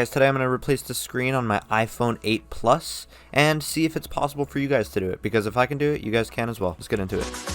Guys, today I'm going to replace the screen on my iPhone 8 Plus and see if it's possible for you guys to do it, because if I can do it, you guys can as well. Let's get into it.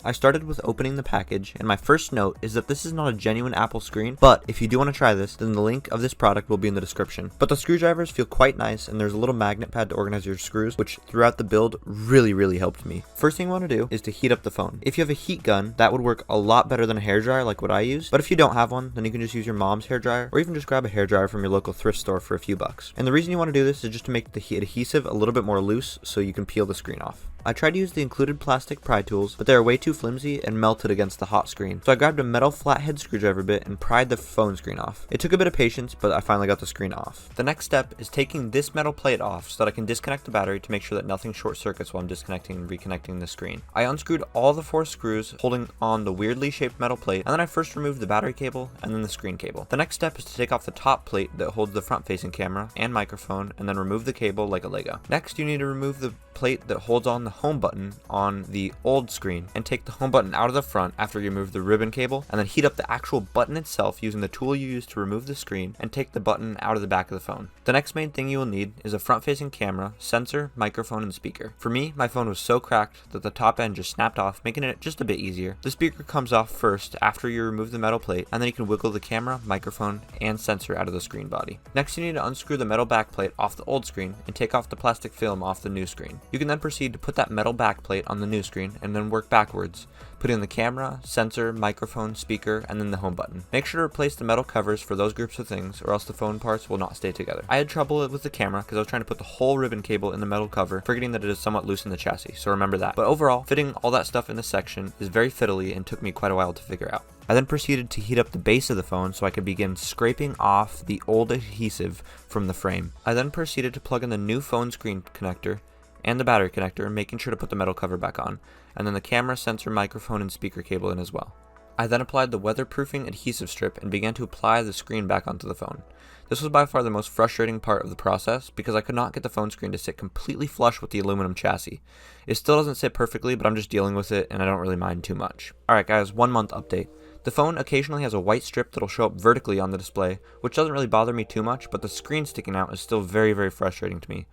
I started with opening the package, and my first note is that this is not a genuine Apple screen, but if you do want to try this, then the link of this product will be in the description. But the screwdrivers feel quite nice, and there's a little magnet pad to organize your screws, which throughout the build really helped me. First thing you want to do is to heat up the phone. If you have a heat gun, that would work a lot better than a hairdryer like what I use, but if you don't have one, then you can just use your mom's hairdryer, or even just grab a hairdryer from your local thrift store for a few bucks. And the reason you want to do this is just to make the adhesive a little bit more loose so you can peel the screen off. I tried to use the included plastic pry tools, but they are way too flimsy and melted against the hot screen. So I grabbed a metal flathead screwdriver bit and pried the phone screen off. It took a bit of patience, but I finally got the screen off. The next step is taking this metal plate off so that I can disconnect the battery to make sure that nothing short circuits while I'm disconnecting and reconnecting the screen. I unscrewed all the 4 screws holding on the weirdly shaped metal plate, and then I first removed the battery cable and then the screen cable. The next step is to take off the top plate that holds the front facing camera and microphone, and then remove the cable like a Lego. Next, you need to remove the plate that holds on the home button on the old screen and take the home button out of the front after you remove the ribbon cable, and then heat up the actual button itself using the tool you use to remove the screen and take the button out of the back of the phone. The next main thing you will need is a front facing camera, sensor, microphone, and speaker. For me, my phone was so cracked that the top end just snapped off, making it just a bit easier. The speaker comes off first after you remove the metal plate, and then you can wiggle the camera, microphone, and sensor out of the screen body. Next, you need to unscrew the metal backplate off the old screen and take off the plastic film off the new screen. You can then proceed to put that metal backplate on the new screen and then work backwards, putting the camera, sensor, microphone, speaker, and then the home button. Make sure to replace the metal covers for those groups of things, or else the phone parts will not stay together. I had trouble with the camera because I was trying to put the whole ribbon cable in the metal cover, forgetting that it is somewhat loose in the chassis, so remember that. But overall, fitting all that stuff in this section is very fiddly and took me quite a while to figure out. I then proceeded to heat up the base of the phone so I could begin scraping off the old adhesive from the frame. I then proceeded to plug in the new phone screen connector and the battery connector, making sure to put the metal cover back on, and then the camera, sensor, microphone, and speaker cable in as well. I then applied the weatherproofing adhesive strip and began to apply the screen back onto the phone. This was by far the most frustrating part of the process because I could not get the phone screen to sit completely flush with the aluminum chassis. It still doesn't sit perfectly, but I'm just dealing with it and I don't really mind too much. Alright guys, 1 month update. The phone occasionally has a white strip that'll show up vertically on the display, which doesn't really bother me too much, but the screen sticking out is still very frustrating to me.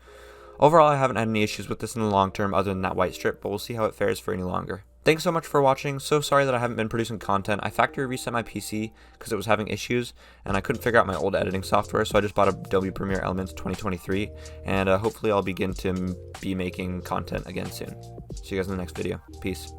Overall, I haven't had any issues with this in the long term other than that white strip, but we'll see how it fares for any longer. Thanks so much for watching. So sorry that I haven't been producing content. I factory reset my PC because it was having issues and I couldn't figure out my old editing software, so I just bought Adobe Premiere Elements 2023, and hopefully I'll begin to be making content again soon. See you guys in the next video. Peace.